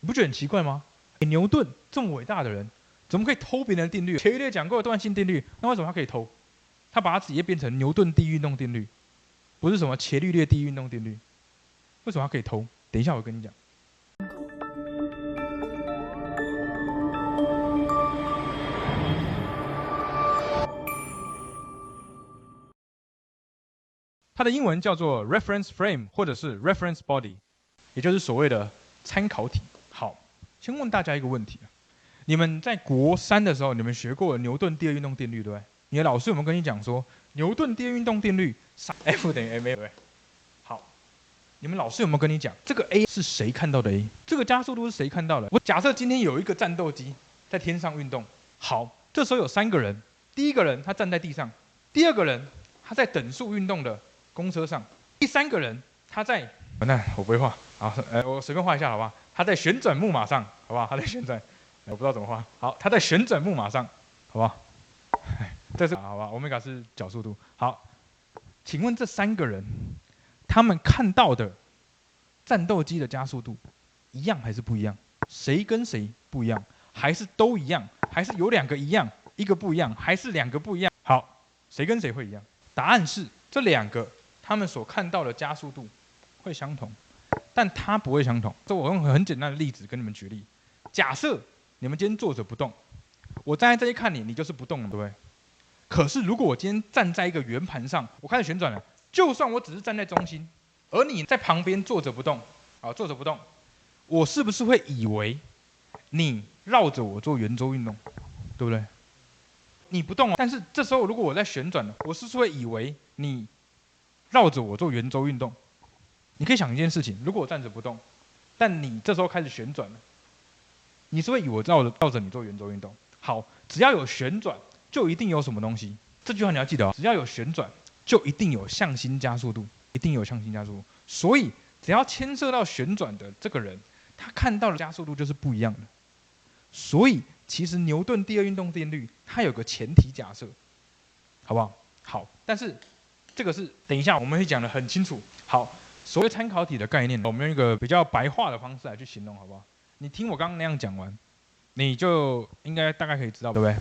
你不觉得很奇怪吗？牛顿这么伟大的人，怎么可以偷别人的定律？伽利略讲过的惯性定律，那为什么他可以偷？他把它直接变成牛顿第一运动定律，不是什么伽利略第一运动定律。为什么他可以偷？等一下我跟你讲。它的英文叫做 reference frame 或者是 reference body， 也就是所谓的参考体。好，先问大家一个问题：你们在国三的时候，你们学过牛顿第二运动定律，对不对？你的老师有没有跟你讲说，牛顿第二运动定律 F 等于 ma， 对不对？好，你们老师有没有跟你讲，这个 A 是谁看到的 A？ 这个加速度是谁看到的？我假设今天有一个战斗机在天上运动，好，这时候有3个人，第一个人他站在地上，第二个人他在等速运动的公车上，第3个人他在……那我不会画，好，我随便画一下，好不好？他在旋转木马上，好不好？他在旋转，我不知道怎么画。好，他在旋转木马上，好不好？这是好吧？欧米伽是角速度。好，请问这3个人，他们看到的战斗机的加速度一样还是不一样？谁跟谁不一样？还是都一样？还是有2个一样，一个不一样？还是2个不一样？好，谁跟谁会一样？答案是这2个他们所看到的加速度会相同，但它不会相同。这我用很简单的例子跟你们举例。假设你们今天坐着不动，我站在这里看你，你就是不动了，对不对？可是如果我今天站在一个圆盘上，我开始旋转了，就算我只是站在中心，而你在旁边坐着不动，坐着不动，我是不是会以为你绕着我做圆周运动，对不对？你不动，但是这时候如果我在旋转了，我是不是会以为你绕着我做圆周运动？你可以想一件事情，如果我站着不动，但你这时候开始旋转了，你是会以为我绕着你做圆周运动。好，只要有旋转，就一定有什么东西。这句话你要记得哦，只要有旋转，就一定有向心加速度，一定有向心加速度。所以只要牵涉到旋转的这个人，他看到的加速度就是不一样的。所以其实牛顿第二运动定律它有个前提假设，好不好？好，但是这个是等一下我们会讲得很清楚。好，所谓参考体的概念，我们用一个比较白话的方式来去形容，好不好？你听我刚刚那样讲完，你就应该大概可以知道，对不对？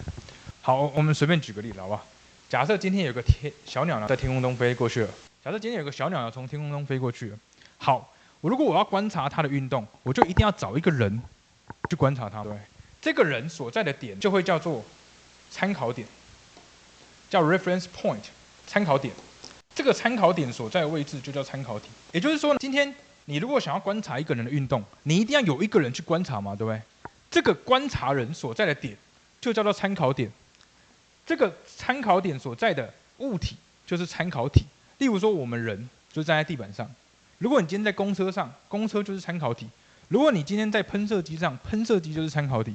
好，我们随便举个例子，好不好？假设今天有个小鸟呢在天空中飞过去了，假设今天有个小鸟从天空中飞过去了，好，如果我要观察它的运动，我就一定要找一个人去观察它，对不对？这个人所在的点就会叫做参考点，叫 reference point， 参考点。这个参考点所在的位置就叫参考体。也就是说，今天你如果想要观察一个人的运动，你一定要有一个人去观察嘛，对不对？这个观察人所在的点就叫做参考点。这个参考点所在的物体就是参考体。例如说，我们人就站在地板上。如果你今天在公车上，公车就是参考体；如果你今天在喷射机上，喷射机就是参考体。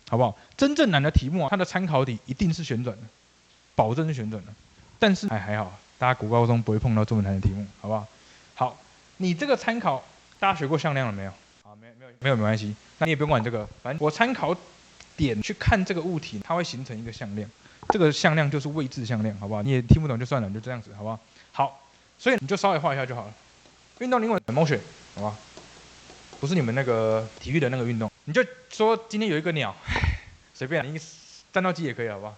好不好？真正难的题目它的参考体一定是旋转的，保证是旋转的。但是还好，大家国高中不会碰到这么难的题目，好不好？好，你这个参考，大家学过向量了没有？好，没关系，那你也不用管这个，反正我参考点去看这个物体，它会形成一个向量，这个向量就是位置向量，好不好？你也听不懂就算了，就这样子，好不好？好，所以你就稍微画一下就好了。运动英文 motion， 好不好？不是你们那个体育的那个运动，你就说今天有一个鸟，随便，你战斗机也可以，好不好？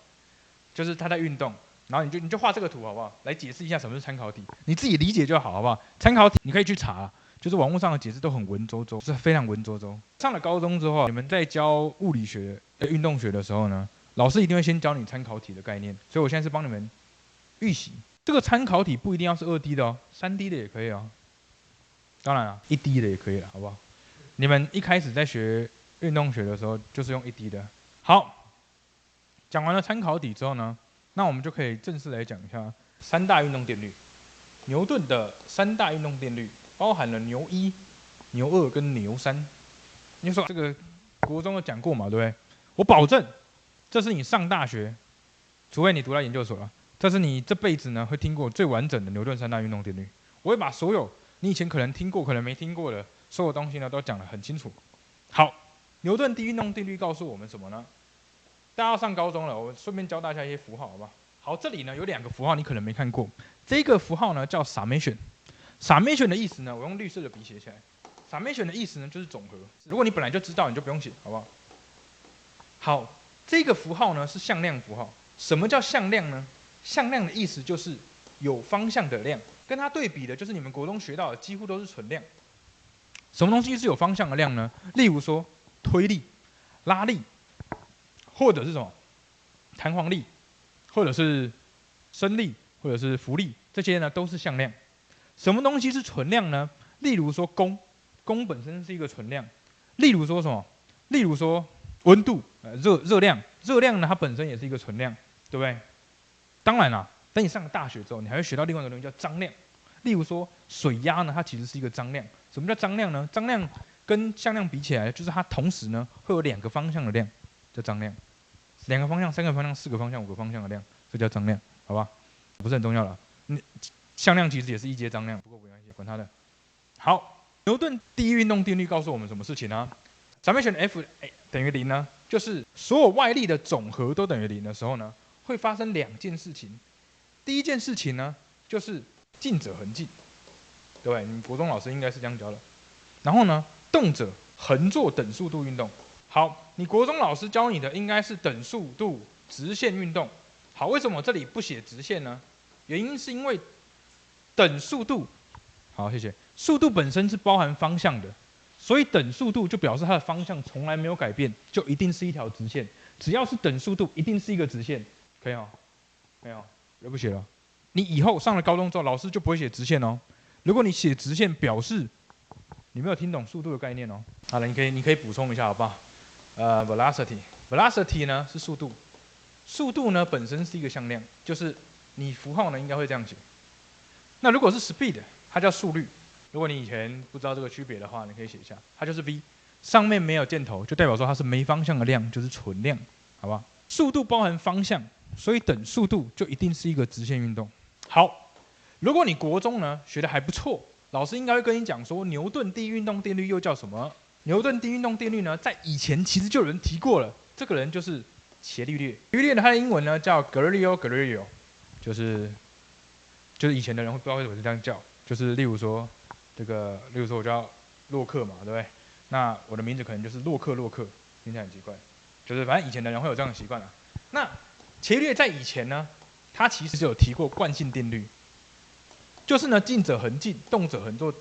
就是它在运动，然后你就画这个图，好不好？来解释一下什么是参考体，你自己理解就好，好不好？参考体你可以去查，就是网络上的解释都很文绉绉，是非常文绉绉。上了高中之后，你们在教物理学、运动学的时候呢，老师一定会先教你参考体的概念，所以我现在是帮你们预习。这个参考体不一定要是2D 的哦，3D 的也可以哦。当然了，1D 的也可以了，好不好？你们一开始在学运动学的时候，就是用1D 的。好，讲完了参考体之后呢，那我们就可以正式来讲一下3大运动定律。牛顿的3大运动定律包含了牛1、牛2跟牛3。你说这个国中有讲过嘛，对不对？我保证，这是你上大学，除非你读到研究所了，这是你这辈子呢会听过最完整的牛顿3大运动定律。我会把所有你以前可能听过、可能没听过的所有东西呢，都讲得很清楚。好，牛顿第一运动定律告诉我们什么呢？大家要上高中了，我顺便教大家一些符号，好不好？好，这里呢有2个符号你可能没看过，这个符号呢叫 summation。summation 的意思呢，我用绿色的笔写起来 summation 的意思呢就是总和。如果你本来就知道，你就不用写，好不好？好，这个符号呢是向量符号。什么叫向量呢？向量的意思就是有方向的量，跟它对比的就是你们国中学到的几乎都是纯量。什么东西是有方向的量呢？例如说推力、拉力，或者是什么弹簧力，或者是升力，或者是浮力，这些呢都是向量。什么东西是纯量呢？例如说功本身是一个纯量。例如说什么？例如说温度，热量呢它本身也是一个纯量，对不对？当然啦，等你上了大学之后，你还会学到另外一个东西叫张量。例如说水压呢，它其实是一个张量。什么叫张量呢？张量跟向量比起来，就是它同时呢会有2个方向的量，叫张量。2个方向、3个方向、4个方向、5个方向的量，这叫张量，好吧？不是很重要了。向量其实也是一阶张量，不过没关系，管它的。好，牛顿第一运动定律告诉我们什么事情呢？summation F 等于0呢，就是所有外力的总和都等于0的时候呢，会发生2件事情。第一件事情呢，就是静者恒静，对不对？你们国中老师应该是这样教的。然后呢，动者恒做等速度运动。好，你国中老师教你的应该是等速度直线运动。好，为什么我这里不写直线呢？原因是因为等速度，好，谢谢。速度本身是包含方向的，所以等速度就表示它的方向从来没有改变，就一定是一条直线。只要是等速度，一定是一个直线，可以哦？没有，就不写了。你以后上了高中之后，老师就不会写直线哦。如果你写直线，表示你没有听懂速度的概念哦。好了，你可以补充一下，好不好？velocity 呢是速度，速度呢本身是一个向量，就是你符号呢应该会这样写。那如果是 speed， 它叫速率。如果你以前不知道这个区别的话，你可以写一下，它就是 v， 上面没有箭头，就代表说它是没方向的量，就是纯量，好吧？速度包含方向，所以等速度就一定是一个直线运动。好，如果你国中呢学的还不错，老师应该会跟你讲说，牛顿第一运动定律又叫什么？牛顿第一运动定律呢，在以前其实就有人提过了，这个人就是伽利略。伽利略它的英文呢叫 Galileo， 就是以前的人会不知道为什么是这样叫，就是例如说我叫洛克嘛，对不对？那我的名字可能就是洛克，听起来很奇怪，就是反正以前的人会有这样的习惯啊。那伽利略在以前呢，他其实就有提过惯性定律，就是呢静者恒静，动者恒做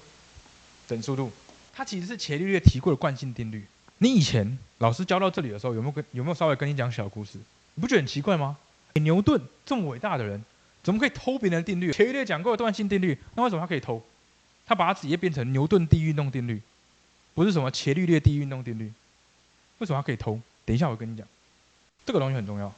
等速度。它其实是伽利略提过的惯性定律。你以前老师教到这里的时候，有没有稍微跟你讲小故事？你不觉得很奇怪吗？牛顿这么伟大的人，怎么可以偷别人的定律？伽利略讲过的惯性定律，那为什么他可以偷？他把它直接变成牛顿第一运动定律，不是什么伽利略第一运动定律。为什么他可以偷？等一下我跟你讲，这个东西很重要。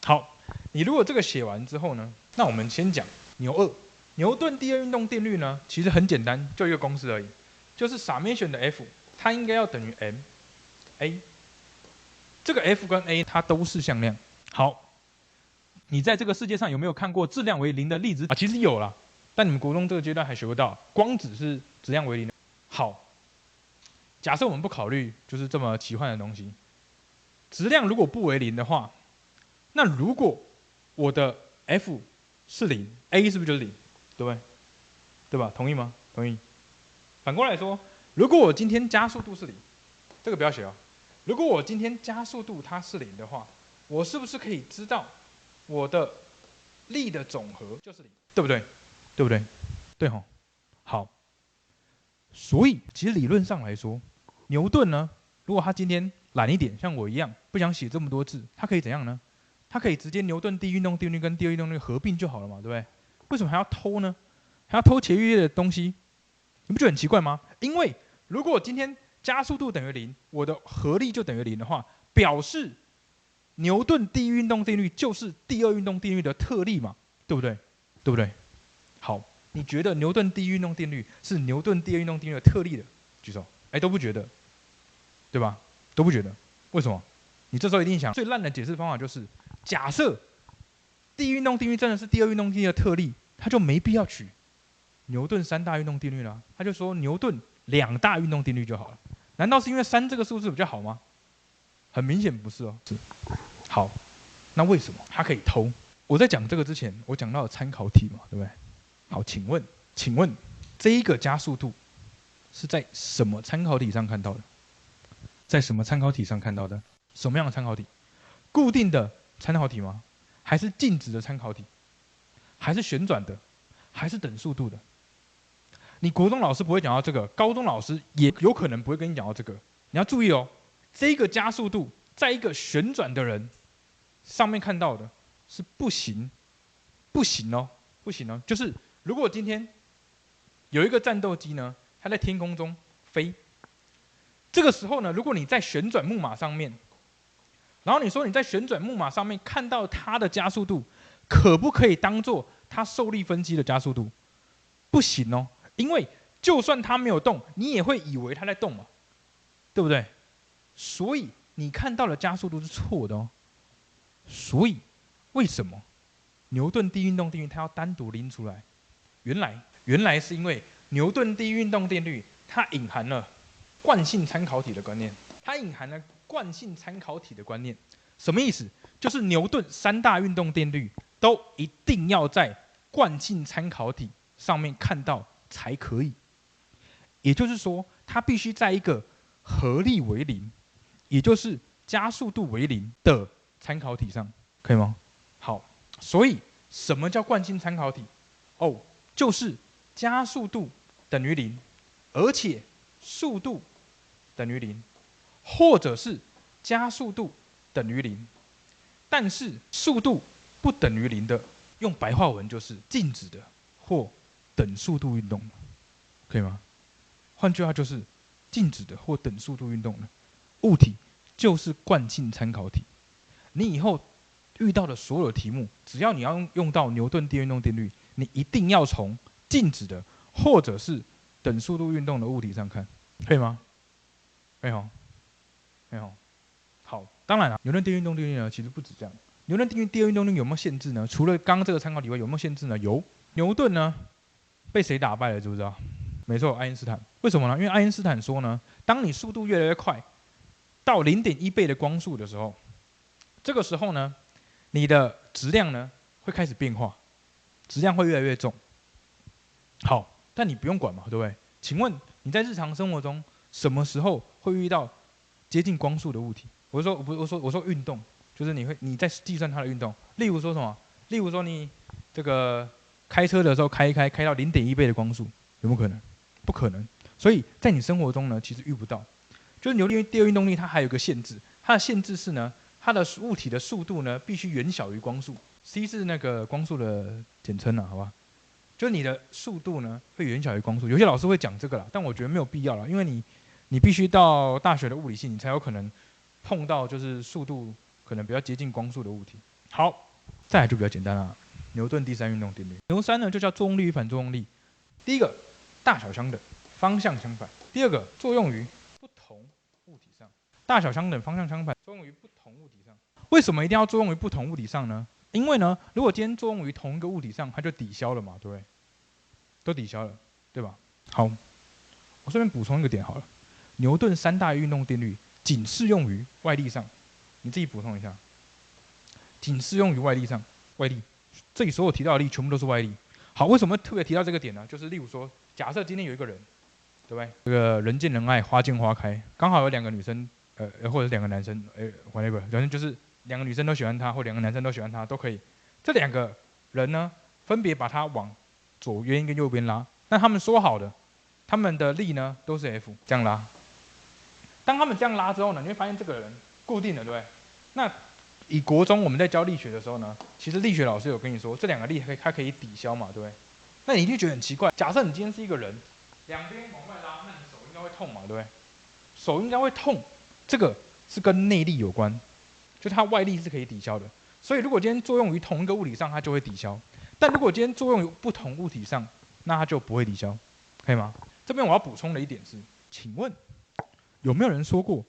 好，你如果这个写完之后呢，那我们先讲牛顿第二运动定律呢，其实很简单，就一个公式而已。就是 summation 的 F， 它应该要等于 ma。这个 F 跟 A 它都是向量。好，你在这个世界上有没有看过质量为0的粒子啊？其实有啦，但你们国中这个阶段还学不到，光子是质量为0的。好，假设我们不考虑就是这么奇幻的东西，质量如果不为0的话，那如果我的 F 是0，A 是不是就是0？对不对？对吧？同意吗？同意。反过来说，如果我今天加速度是0，这个不要写哦。如果我今天加速度它是0的话，我是不是可以知道我的力的总和就是0，对不对？对不对？对吼。好，所以其实理论上来说，牛顿呢，如果他今天懒一点，像我一样不想写这么多字，他可以怎样呢？他可以直接牛顿第一运动定律跟第二运动定律合并就好了嘛，对不对？为什么还要偷呢？还要偷伽利略的东西？你不觉得很奇怪吗？因为如果我今天加速度等于0，我的合力就等于0的话，表示牛顿第一运动定律就是第二运动定律的特例嘛，对不对？对不对？好，你觉得牛顿第一运动定律是牛顿第二运动定律的特例的？举手。哎，都不觉得，对吧？都不觉得。为什么？你这时候一定想，最烂的解释方法就是，假设第一运动定律真的是第二运动定律的特例，他就没必要取牛顿3大运动定律了，他就说牛顿2大运动定律就好了。难道是因为3这个数字比较好吗？很明显不是哦。是。好，那为什么他可以偷？我在讲这个之前，我讲到了参考题嘛，对不对？好，请问这一个加速度是在什么参考体上看到的？在什么参考体上看到的？什么样的参考体？固定的参考体吗？还是静止的参考体？还是旋转的？还是等速度的？你国中老师不会讲到这个，高中老师也有可能不会跟你讲到这个。你要注意哦，这个加速度在一个旋转的人上面看到的是不行哦，不行哦。就是如果今天有一个战斗机呢，它在天空中飞，这个时候呢，如果你在旋转木马上面，然后你说你在旋转木马上面看到它的加速度，可不可以当做它受力分析的加速度？不行哦，因为就算它没有动，你也会以为它在动嘛，对不对？所以你看到的加速度是错的哦。所以为什么牛顿第一运动定律它要单独拎出来？原来是因为牛顿第一运动定律它隐含了惯性参考体的观念，什么意思？就是牛顿3大运动定律都一定要在惯性参考体上面看到才可以。也就是说，它必须在一个合力为零，也就是加速度为零的参考体上，可以吗？好，所以什么叫惯性参考体？哦，就是加速度等于零，而且速度等于零，或者是加速度等于零，但是速度不等于零的，用白话文就是静止的或等速度运动，可以吗？换句话就是，静止的或等速度运动的物体就是惯性参考体。你以后遇到的所有的题目，只要你要用到牛顿第一运动定律，你一定要从静止的或者是等速度运动的物体上看，可以吗？可以吼，可以吼。好，当然了，牛顿第一运动定律呢，其实不止这样。牛顿第一运动定律有没有限制呢？除了刚刚这个参考体外，有没有限制呢？有。牛顿呢，被谁打败了？知不知道？没错，爱因斯坦。为什么呢？因为爱因斯坦说呢，当你速度越来越快，到0.1倍的光速的时候，这个时候呢，你的质量呢会开始变化，质量会越来越重。好，但你不用管嘛，对不对？请问你在日常生活中什么时候会遇到接近光速的物体？我说运动，就是你在计算它的运动。例如说什么？例如说你这个开车的时候开到0.1倍的光速，有没有可能？不可能。所以在你生活中呢，其实遇不到。就是牛顿第二运动力，它还有一个限制，它的限制是呢，它的物体的速度呢必须远小于光速。c 是那个光速的简称啊，好吧？就是你的速度呢会远小于光速。有些老师会讲这个啦，但我觉得没有必要啦，因为你必须到大学的物理系，你才有可能碰到就是速度可能比较接近光速的物体。好，再来就比较简单啦，牛顿第三运动定律。牛三呢就叫作用力与反作用力。第一个大小相等，方向相反；第二个作用于不同物体上，大小相等，方向相反，作用于不同物体上。为什么一定要作用于不同物体上呢？因为呢，如果今天作用于同一个物体上，它就抵消了嘛，对不对？都抵消了，对吧？好，我顺便补充一个点好了，牛顿3大运动定律仅适用于外力上，你自己补充一下，仅适用于外力上，外力，这里所有提到的力全部都是外力。好，为什么特别提到这个点呢？就是例如说，假设今天有一个人，对不对？这个人见人爱，花见花开，刚好有2个女生，或者是2个男生，whatever，反正就是2个女生都喜欢他，或2个男生都喜欢他，都可以。这2个人呢，分别把他往左边跟右边拉，那他们说好的，他们的力呢都是 F， 这样拉。当他们这样拉之后呢，你会发现这个人固定了，对不对？那以国中我们在教力学的时候呢，其实力学老师有跟你说，这2个力它可以抵消嘛，对不对？那你一定觉得很奇怪。假设你今天是一个人，两边往外拉，那你手应该会痛嘛，对不对？手应该会痛，这个是跟内力有关，就它外力是可以抵消的。所以如果今天作用于同一个物体上，它就会抵消；但如果今天作用于不同物体上，那它就不会抵消，可以吗？这边我要补充的一点是，请问有没有人说过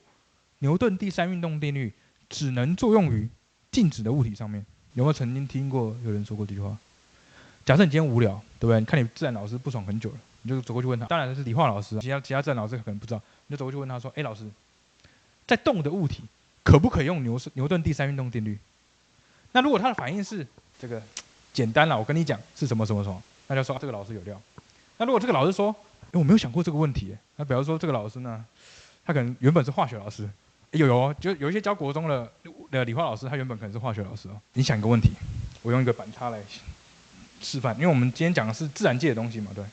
牛顿第三运动定律只能作用于静止的物体上面？有没有曾经听过有人说过这句话？假设你今天无聊，对不对？你看你自然老师不爽很久了，你就走过去问他，当然是理化老师，其他自然老师可能不知道，你就走过去问他说：“哎，老师，在动的物体可不可以用牛顿第三运动定律？”那如果他的反应是这个简单了，我跟你讲是什么什么什么，那就说这个老师有料。那如果这个老师说：“哎，我没有想过这个问题。”那比如说这个老师呢，他可能原本是化学老师，有就有一些教国中的理化老师，他原本可能是化学老师哦。你想一个问题，我用一个板擦来示范，因为我们今天讲的是自然界的东西嘛，对。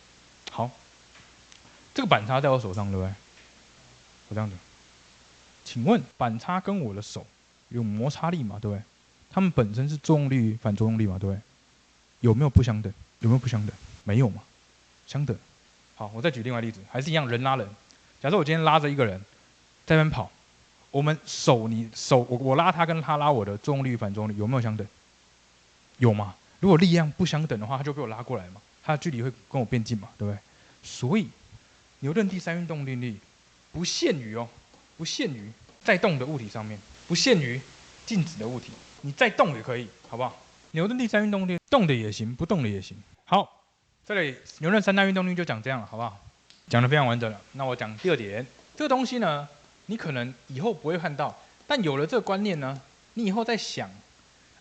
好，这个板擦在我手上，对不对？我这样子，请问板擦跟我的手有摩擦力嘛，对不对？它们本身是作用力、反作用力嘛，对不对？有没有不相等？有没有不相等？没有嘛，相等。好，我再举另外例子，还是一样，人拉人。假设我今天拉着一个人在那边跑，我们我拉他跟他拉我的作用力与反作用力有没有相等？有嘛？如果力量不相等的话，他就被我拉过来嘛，他的距离会跟我变近嘛，对不对？所以牛顿第三运动定律不限于在动的物体上面，不限于静止的物体，你再动也可以，好不好？牛顿第三运动定律，动的也行，不动的也行。好，这里牛顿三大运动定律就讲这样了，好不好？讲得非常完整了。那我讲第二点，这个东西呢，你可能以后不会看到，但有了这个观念呢，你以后在想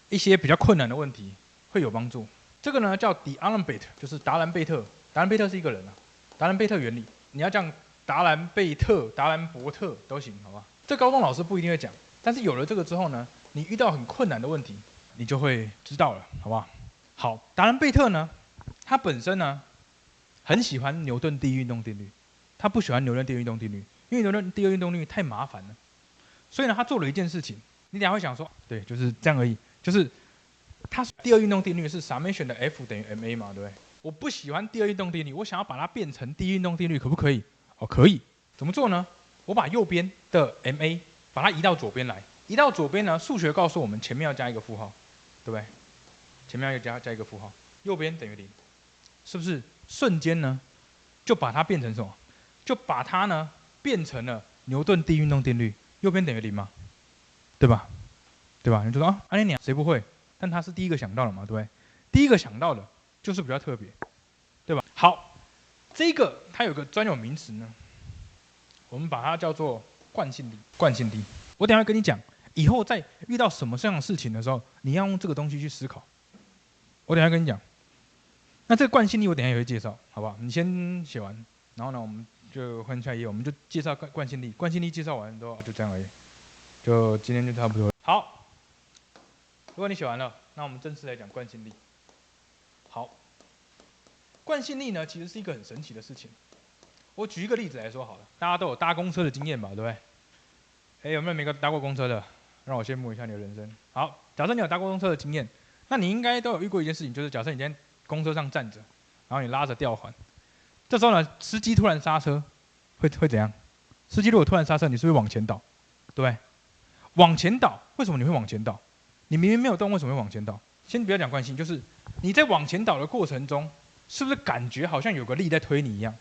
一些比较困难的问题会有帮助。这个呢叫D'Alembert，就是达兰贝特。达兰贝特是一个人啊，达兰贝特原理，你要讲达兰贝特、达兰伯特都行，好吧？这高中老师不一定会讲，但是有了这个之后呢，你遇到很困难的问题，你就会知道了，好不好？好，达兰贝特呢，他本身呢很喜欢牛顿第一运动定律，他不喜欢牛顿第二运动定律，因为牛顿第二运动定律太麻烦了，所以呢，他做了一件事情，你等一下会想说，对，就是这样而已，就是他第二运动定律是 summation 的 F 等于 ma 嘛，对不对？我不喜欢第二运动定律，我想要把它变成第一运动定律，可不可以？哦，可以。怎么做呢？我把右边的 ma 把它移到左边来，移到左边呢，数学告诉我们前面要加一个负号，对不对？前面要加一个负号，右边等于0，是不是瞬间呢就把它变成什么？就把它呢变成了牛顿第一运动定律，右边等于0嘛，对吧？对吧？你就说啊，安妮谁不会？但他是第一个想到的嘛，对不对？第一个想到的就是比较特别，对吧？好，这个它有个专有名词呢，我们把它叫做惯性力。惯性力，我等一下会跟你讲，以后在遇到什么这样的事情的时候，你要用这个东西去思考。我等一下跟你讲。那这个惯性力我等一下也会介绍，好不好？你先写完，然后呢，我们就换下一页，我们就介绍惯性力。惯性力介绍完之后，就这样而已。就今天就差不多。好，如果你写完了，那我们正式来讲惯性力。好，惯性力呢，其实是一个很神奇的事情。我举一个例子来说好了，大家都有搭公车的经验吧，对不对？哎，有没有每个搭过公车的？让我羡慕一下你的人生。好，假设你有搭过公车的经验，那你应该都有遇过一件事情，就是假设你今天公车上站着，然后你拉着吊环，这时候呢，司机突然刹车，会怎样？司机如果突然刹车，你是不是往前倒？对不对？往前倒，为什么你会往前倒？你明明没有动，为什么会往前倒？先不要讲惯性，就是你在往前倒的过程中，是不是感觉好像有个力在推你一样？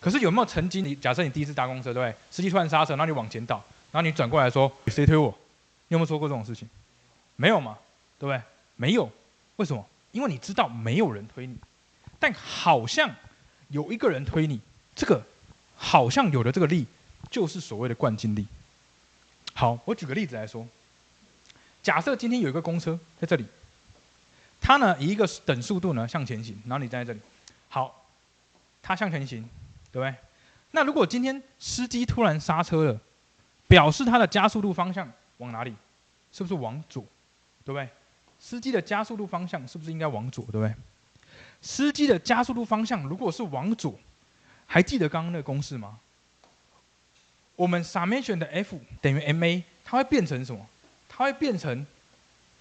可是有没有曾经假设你第一次搭公车，对不对？司机突然刹车，然后你往前倒，然后你转过来说谁推我？你有没有说过这种事情？没有嘛，对不对？没有，为什么？因为你知道没有人推你，但好像有一个人推你，这个好像有的这个力，就是所谓的惯性力。好，我举个例子来说，假设今天有一个公车在这里，它呢以一个等速度呢向前行，然后你站在这里，好，它向前行，对不对？那如果今天司机突然刹车了，表示它的加速度方向往哪里？是不是往左？对不对？司机的加速度方向是不是应该往左？对不对？司机的加速度方向如果是往左，还记得刚刚那个公式吗？我们 summation 的 F 等于 ma， 它会变成什么？它会变成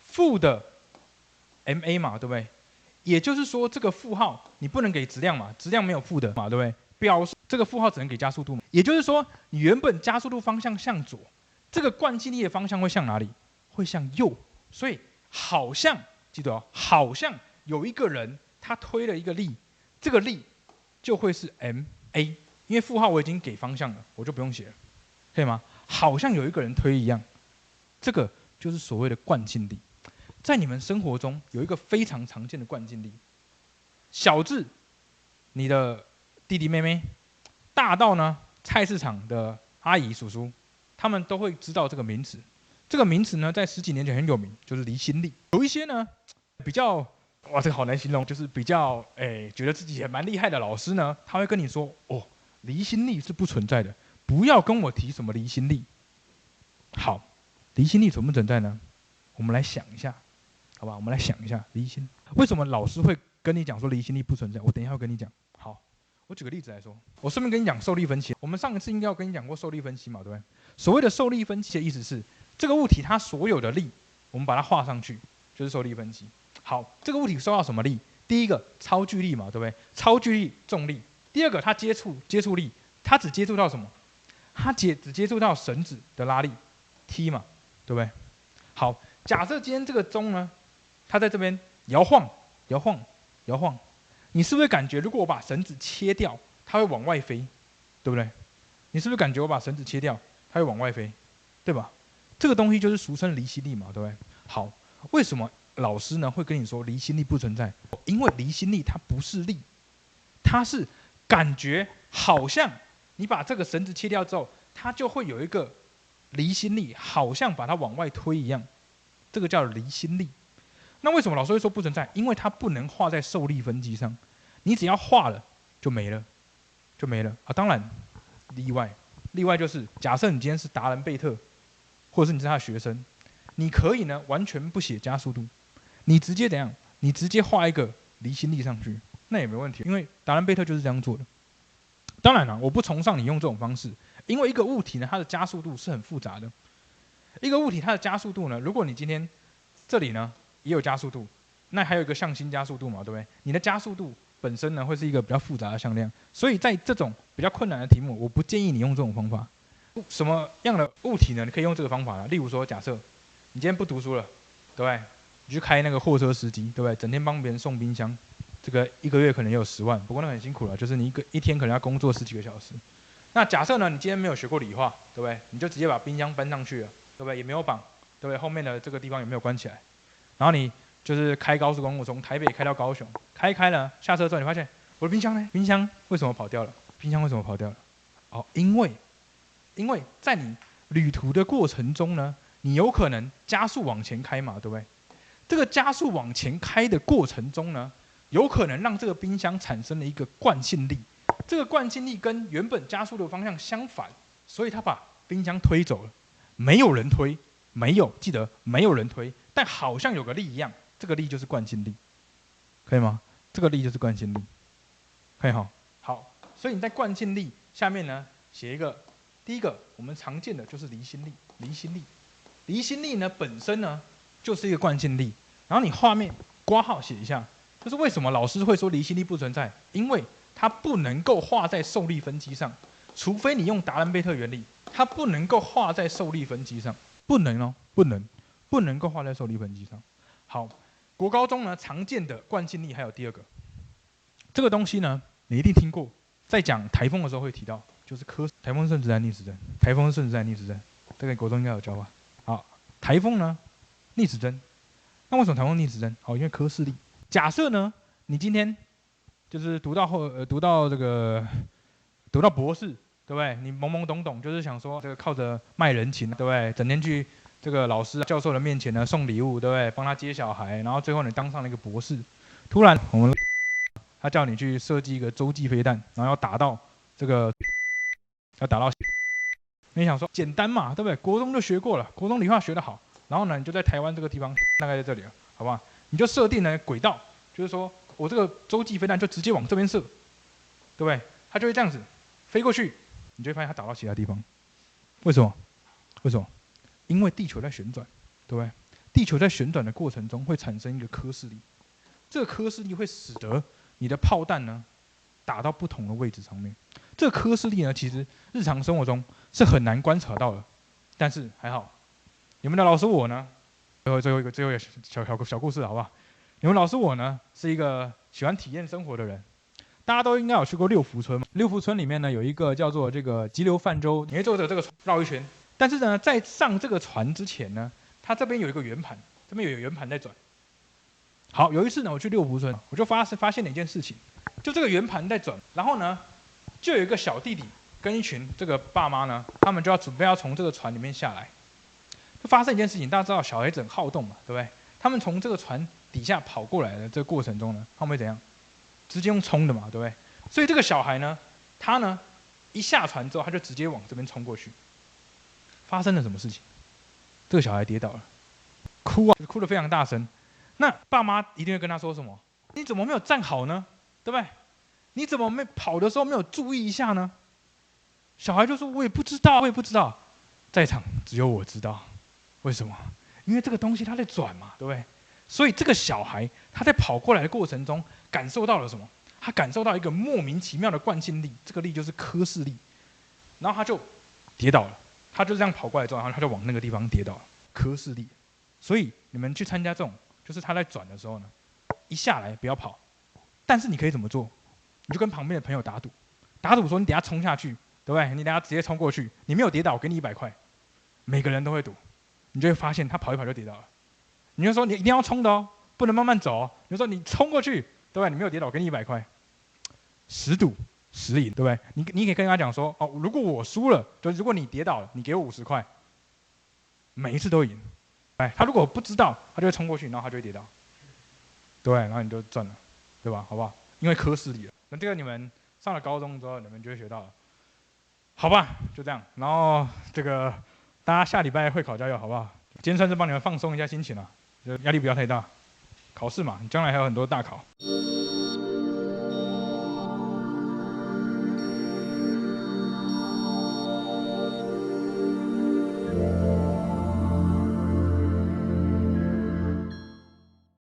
负的 ma 嘛，对不对？也就是说，这个负号你不能给质量嘛，质量没有负的嘛，对不对？表示这个负号只能给加速度嘛。也就是说，你原本加速度方向向左，这个惯性力的方向会向哪里？会向右。所以好像记得哦，好像有一个人他推了一个力，这个力就会是 ma， 因为负号我已经给方向了，我就不用写了，可以吗？好像有一个人推一样，这个就是所谓的惯性力。在你们生活中有一个非常常见的惯性力，小至你的弟弟妹妹，大到呢菜市场的阿姨叔叔，他们都会知道这个名词。这个名词呢，在10几年前很有名，就是离心力。有一些呢，比较哇，这个好难形容，就是比较觉得自己也蛮厉害的老师呢，他会跟你说，哦，离心力是不存在的，不要跟我提什么离心力。好，离心力存不存在呢？我们来想一下，好吧？我们来想一下离心，为什么老师会跟你讲说离心力不存在？我等一下会跟你讲。好，我举个例子来说，我顺便跟你讲受力分析。我们上一次应该有跟你讲过受力分析嘛，对不对？所谓的受力分析的意思是，这个物体它所有的力，我们把它画上去，就是受力分析。好，这个物体受到什么力？第一个超距力嘛，对不对？超距力重力。第二个它接触力，它只接触到什么？它只接触到绳子的拉力 T 嘛，对不对？好，假设今天这个钟呢，它在这边摇晃，你是不是感觉如果我把绳子切掉，它会往外飞，对不对？你是不是感觉我把绳子切掉，它会往外飞，对吧？这个东西就是俗称离心力嘛，对不对？好，为什么老师呢会跟你说离心力不存在？因为离心力它不是力，它是感觉好像你把这个绳子切掉之后，它就会有一个离心力，好像把它往外推一样，这个叫离心力。那为什么老师会说不存在？因为它不能画在受力分级上，你只要画了就没了啊！当然例外就是假设你今天是达人贝特，或者是你是他的学生，你可以呢完全不写加速度，你直接怎样？你直接画一个离心力上去，那也没问题，因为达人贝特就是这样做的。当然了，我不崇尚你用这种方式，因为一个物体呢，它的加速度是很复杂的。一个物体它的加速度呢，如果你今天这里呢也有加速度，那还有一个向心加速度嘛，对不对？你的加速度本身呢会是一个比较复杂的向量，所以在这种比较困难的题目，我不建议你用这种方法。什么样的物体呢？你可以用这个方法呢？例如说，假设你今天不读书了，对不对？你去开那个货车司机，对不对？整天帮别人送冰箱，这个一个月可能也有10万，不过那很辛苦了，就是你一天可能要工作10几个小时。那假设呢，你今天没有学过理化，对不对？你就直接把冰箱搬上去了，对不对？也没有绑，对不对？后面的这个地方也没有关起来，然后你就是开高速公路，从台北开到高雄，开了，下车之后你发现我的冰箱呢？冰箱为什么跑掉了？哦，因为在你旅途的过程中呢，你有可能加速往前开嘛，对不对？这个加速往前开的过程中呢，有可能让这个冰箱产生了一个惯性力，这个惯性力跟原本加速的方向相反，所以它把冰箱推走了。没有人推，记得没有人推，但好像有个力一样，这个力就是惯性力，可以吗？这个力就是惯性力，可以哈。好，所以你在惯性力下面呢，写一个，第一个我们常见的就是离心力，离心力呢本身呢就是一个惯性力，然后你画面括号写一下，就是为什么老师会说离心力不存在，因为它不能够画在受力分积上，除非你用达伦贝特原理，它不能够画在受力分积上，不能够画在受力分积上。好，国高中呢常见的惯性力还有第二个，这个东西呢你一定听过，在讲台风的时候会提到，就是台风顺时针逆时针，这个国中应该有教吧？好，台风呢逆时针，那为什么台风逆时针？好，因为科氏力。假设呢你今天就是读到博士，对不对？你懵懵懂懂，就是想说这个靠着卖人情，对不对？整天去这个老师教授的面前呢送礼物，对不对？帮他接小孩，然后最后你当上了一个博士。突然他叫你去设计一个洲际飞弹，然后要打到，你想说简单嘛，对不对？国中就学过了，国中理化学得好，然后呢你就在台湾这个地方，大概在这里了，好不好？你就设定了轨道，就是说我这个洲际飞弹就直接往这边射，对不对？它就会这样子飞过去，你就会发现它打到其他地方。为什么？因为地球在旋转，对不对？地球在旋转的过程中会产生一个科氏力，这个科氏力会使得你的炮弹呢打到不同的位置上面。这个科氏力呢，其实日常生活中是很难观察到的，但是还好，你们的老师我呢，最后一个小故事好不好？你们老师我呢是一个喜欢体验生活的人，大家都应该有去过六福村嘛。六福村里面呢有一个叫做这个急流泛舟，你会坐着这个绕一圈，但是呢在上这个船之前呢，它这边有一个圆盘，这边有一个圆盘在转。好，有一次呢我去六福村，我就发现了一件事情，就这个圆盘在转，然后呢就有一个小弟弟跟一群这个爸妈呢，他们就要准备要从这个船里面下来，就发生一件事情，大家知道小孩子很好动嘛，对不对？他们从这个船底下跑过来的这个过程中呢，他们会怎样？直接用冲的嘛，对不对？所以这个小孩呢，他呢一下船之后，他就直接往这边冲过去。发生了什么事情？这个小孩跌倒了，哭啊，哭得非常大声。那爸妈一定会跟他说什么？你怎么没有站好呢？对不对？你怎么没跑的时候没有注意一下呢？小孩就说：“我也不知道，我也不知道。”在场只有我知道，为什么？因为这个东西它在转嘛，对不对？所以这个小孩他在跑过来的过程中，感受到了什么？他感受到一个莫名其妙的惯性力，这个力就是科氏力，然后他就跌倒了。他就这样跑过来之后，然后他就往那个地方跌倒了，科氏力。所以你们去参加这种，就是他在转的时候呢，一下来不要跑，但是你可以怎么做？你就跟旁边的朋友打赌，打赌说你等下冲下去，对不对？你等下直接冲过去，你没有跌倒，我给你100块。每个人都会赌，你就会发现他跑一跑就跌倒了。你就说你一定要冲的哦，不能慢慢走哦。你就说你冲过去，对不对？你没有跌倒，我给你100块。10赌10赢，对不对？你可以跟他讲说，哦，如果我输了，就如果你跌倒了，你给我50块，每一次都赢。哎，他如果不知道，他就会冲过去，然后他就会跌倒，对，然后你就赚了，对吧？好不好？因为科氏力了。那这个你们上了高中之后，你们就会学到了，好吧？就这样。然后这个大家下礼拜会考加油，好不好？今天算是帮你们放松一下心情了，就压力不要太大。考试嘛，你将来还有很多大考。